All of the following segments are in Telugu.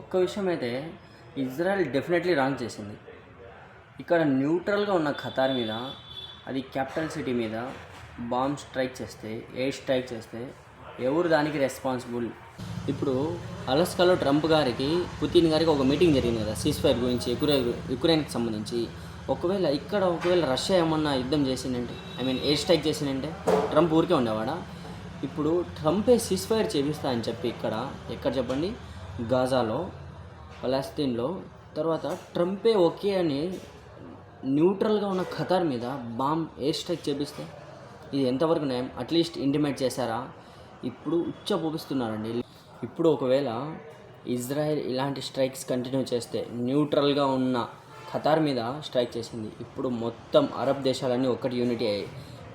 ఒక్క విషయం అయితే ఇజ్రాయెల్ డెఫినెట్లీ రాంగ్ చేసింది. ఇక్కడ న్యూట్రల్గా ఉన్న ఖతార్ మీద, అది క్యాపిటల్ సిటీ మీద బాంబ్ స్ట్రైక్ చేస్తే, ఎయిర్ స్ట్రైక్ చేస్తే ఎవరు దానికి రెస్పాన్సిబుల్? ఇప్పుడు అలస్కాలో ట్రంప్ గారికి, పుతిన్ గారికి ఒక మీటింగ్ జరిగింది కదా సీజ్-ఫైర్ గురించి, యుక్రెయిన్కి సంబంధించి. ఒకవేళ రష్యా ఏమన్నా యుద్ధం చేసిందంటే, ఎయిర్ స్ట్రైక్ చేసిందంటే ట్రంప్ ఊరికే ఉండేవాడా? ఇప్పుడు ట్రంపే సీజ్-ఫైర్ చేపిస్తా అని చెప్పి ఎక్కడ చెప్పండి, గాజాలో, పలస్తీన్లో. తర్వాత ట్రంపే ఓకే అని న్యూట్రల్గా ఉన్న ఖతార్ మీద ఎయిర్ స్ట్రైక్ చేపిస్తే ఇది ఎంతవరకు న్యాయం? అట్లీస్ట్ ఇంటిమేట్ చేశారా? ఇప్పుడు పోపిస్తున్నారండి. ఇప్పుడు ఒకవేళ ఇజ్రాయెల్ ఇలాంటి స్ట్రైక్స్ కంటిన్యూ చేస్తే, న్యూట్రల్గా ఉన్న ఖతార్ మీద స్ట్రైక్ చేసింది, ఇప్పుడు మొత్తం అరబ్ దేశాలన్నీ ఒక్కటి యూనిటీ అయ్యాయి.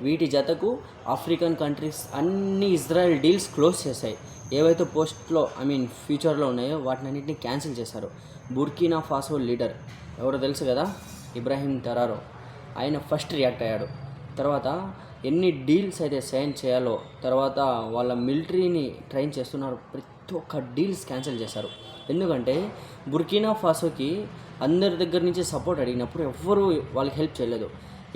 వీటి జతకు ఆఫ్రికన్ కంట్రీస్ అన్ని ఇజ్రాయెల్ డీల్స్ క్లోజ్ చేశాయి. ఏవైతే ఫ్యూచర్లో ఉన్నాయో వాటినన్నింటినీ క్యాన్సిల్ చేశారు. బుర్కినా ఫాసో లీడర్ ఎవరో తెలుసు కదా, ఇబ్రాహీం ట్రారో. ఆయన ఫస్ట్ రియాక్ట్ అయ్యాడు. తర్వాత ఎన్ని డీల్స్ అయితే సైన్ చేయాలో, తర్వాత వాళ్ళ మిలిటరీని ట్రైన్ చేస్తున్నారు, ప్రతి ఒక్క డీల్స్ క్యాన్సిల్ చేశారు. ఎందుకంటే బుర్కినా ఫాసోకి అందరి దగ్గర నుంచి సపోర్ట్ అడిగినప్పుడు ఎవ్వరూ వాళ్ళకి హెల్ప్ చేయలేదు.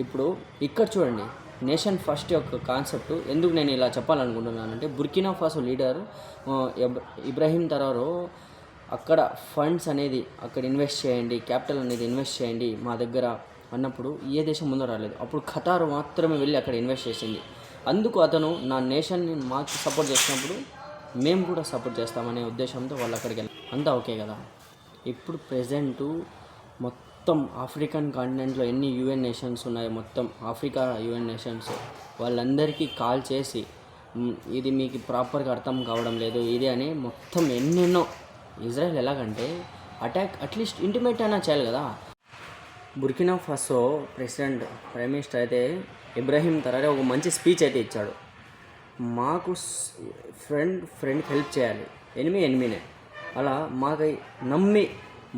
ఇప్పుడు ఇక్కడ చూడండి, నేషన్ ఫస్ట్ యొక్క కాన్సెప్ట్ ఎందుకు నేను ఇలా చెప్పాలనుకుంటున్నానంటే, బుర్కినా ఫాసో లీడర్ ఇబ్రాహీం ట్రారో అక్కడ ఫండ్స్ అనేది అక్కడ ఇన్వెస్ట్ చేయండి, క్యాపిటల్ అనేది ఇన్వెస్ట్ చేయండి మా దగ్గర అన్నప్పుడు ఏ దేశం ముందు రాలేదు. అప్పుడు ఖతార్ మాత్రమే వెళ్ళి అక్కడ ఇన్వెస్ట్ చేసింది. అందుకు అతను నా నేషన్ని మాకు సపోర్ట్ చేసినప్పుడు మేము కూడా సపోర్ట్ చేస్తామనే ఉద్దేశంతో వాళ్ళు అక్కడికి వెళ్ళి అంతా ఓకే కదా. ఇప్పుడు ప్రెజెంటు మొత్తం ఆఫ్రికన్ కాంటినెంట్లో ఎన్ని యూఎన్ నేషన్స్ ఉన్నాయో, మొత్తం ఆఫ్రికా యూఎన్ నేషన్స్ వాళ్ళందరికీ కాల్ చేసి ఇది మీకు ప్రాపర్గా అర్థం కావడం లేదు ఇది అని మొత్తం ఎన్నెన్నో. ఇజ్రాయెల్ ఎలాగంటే అట్లీస్ట్ ఇంటిమేట్ అయినా చేయాలి కదా. బుర్కినా ఫాసో ప్రైమ్ మినిస్టర్ అయితే ఇబ్రాహీం ట్రారో ఒక మంచి స్పీచ్ అయితే ఇచ్చాడు. మాకు ఫ్రెండ్కి హెల్ప్ చేయాలి, ఎనిమినే అలా మాకు నమ్మి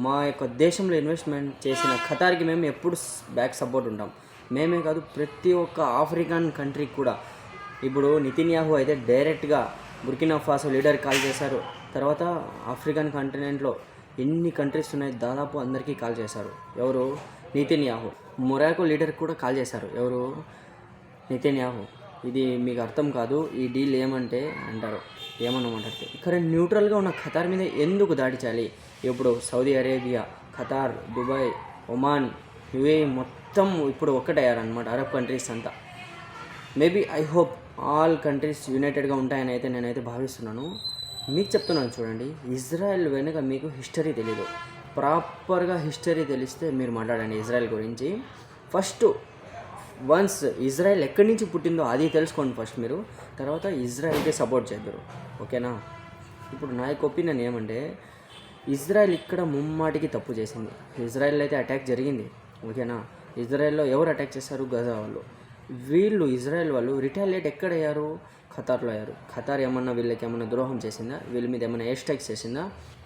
మా యొక్క దేశంలో ఇన్వెస్ట్మెంట్ చేసిన ఖతార్కి మేము ఎప్పుడు బ్యాక్ సపోర్ట్ ఉంటాం. మేమే కాదు, ప్రతి ఒక్క ఆఫ్రికన్ కంట్రీకి కూడా. ఇప్పుడు నెతన్యాహు అయితే డైరెక్ట్గా బుర్కినా ఫాసో లీడర్కి కాల్ చేశారు. తర్వాత ఆఫ్రికన్ కాంటినెంట్లో ఎన్ని కంట్రీస్ ఉన్నాయి దాదాపు అందరికీ కాల్ చేశారు. ఎవరు? నెతన్యాహు. మొరాకో లీడర్కి కూడా కాల్ చేశారు. ఎవరు? నెతన్యాహు. ఇది మీకు అర్థం కాదు, ఈ డీల్ ఏమంటే అంటారు, ఏమన్నమాటారు. ఇక్కడ న్యూట్రల్గా ఉన్న ఖతార్ మీద ఎందుకు దాడి చేయాలి? ఇప్పుడు Saudi Arabia, Qatar, Dubai, Oman, UAE మొత్తం ఇప్పుడు ఒక్కటయ్యారనమాట, అరబ్ కంట్రీస్ అంతా. Maybe I hope all countries యునైటెడ్గా ఉంటాయని అయితే నేనైతే భావిస్తున్నాను. మీకు చెప్తున్నాను చూడండి, ఇజ్రాయెల్ వెనుక మీకు హిస్టరీ తెలీదు. ప్రాపర్గా హిస్టరీ తెలిస్తే మీరు మాట్లాడండి ఇజ్రాయెల్ గురించి. వన్స్ ఇజ్రాయెల్ ఎక్కడి నుంచి పుట్టిందో అది తెలుసుకోండి ఫస్ట్ మీరు. తర్వాత ఇజ్రాయెల్కి సపోర్ట్ చేద్దరు, ఓకేనా? ఇప్పుడు నా యొక్క ఒపీనియన్ ఏమంటే, ఇజ్రాయెల్ ఇక్కడ ముమ్మాటికి తప్పు చేసింది. ఇజ్రాయెల్ అయితే అటాక్ జరిగింది, ఓకేనా? ఇజ్రాయెల్లో ఎవరు అటాక్ చేశారు? గజా వాళ్ళు. ఇజ్రాయెల్ వాళ్ళు రిటాలియేట్ ఎక్కడయ్యారు? ఖతార్లో అయ్యారు. ఖతార్ వీళ్ళకి ఏమన్నా ద్రోహం చేసిందా? వీళ్ళ మీద ఏమైనా ఎయిర్ స్ట్రైక్స్ చేసిందా?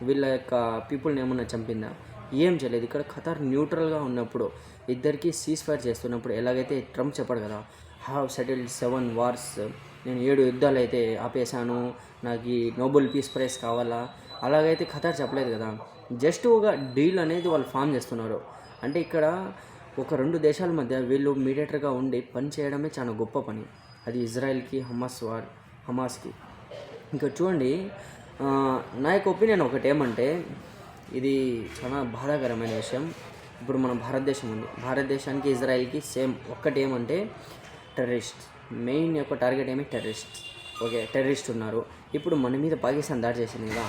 వీళ్ళ యొక్క పీపుల్ని ఏమన్నా చంపిందా? ఏం చేయలేదు. ఇక్కడ ఖతార్ న్యూట్రల్గా ఉన్నప్పుడు, ఇద్దరికి సీజ్-ఫైర్ చేస్తున్నప్పుడు, ఎలాగైతే ట్రంప్ చెప్పాడు కదా, హ్యావ్ సెటిల్డ్ 7 wars, నేను 7 యుద్ధాలు అయితే ఆపేశాను, నాకు ఈ నోబెల్ పీస్ ప్రైజ్ కావాలా, అలాగైతే ఖతార్ చెప్పలేదు కదా. జస్ట్ ఒక డీల్ అనేది వాళ్ళు ఫామ్ చేస్తున్నారు. అంటే ఇక్కడ ఒక 2 దేశాల మధ్య వీళ్ళు మీడియేటర్గా ఉండి పని చేయడమే చాలా గొప్ప పని. అది ఇజ్రాయెల్కి, హమాస్కి. ఇంకా చూడండి, నా యొక్క ఒపీనియన్ ఒకటేమంటే, ఇది చాలా బాధాకరమైన విషయం. ఇప్పుడు మన భారతదేశం ఉంది, భారతదేశానికి ఇజ్రాయెల్కి సేమ్ ఒక్కటేమంటే టెర్రరిస్ట్. మెయిన్ యొక్క టార్గెట్ టెర్రరిస్ట్. ఓకే, టెర్రరిస్ట్ ఉన్నారు. ఇప్పుడు మన మీద పాకిస్తాన్ దాడి చేసింది కదా,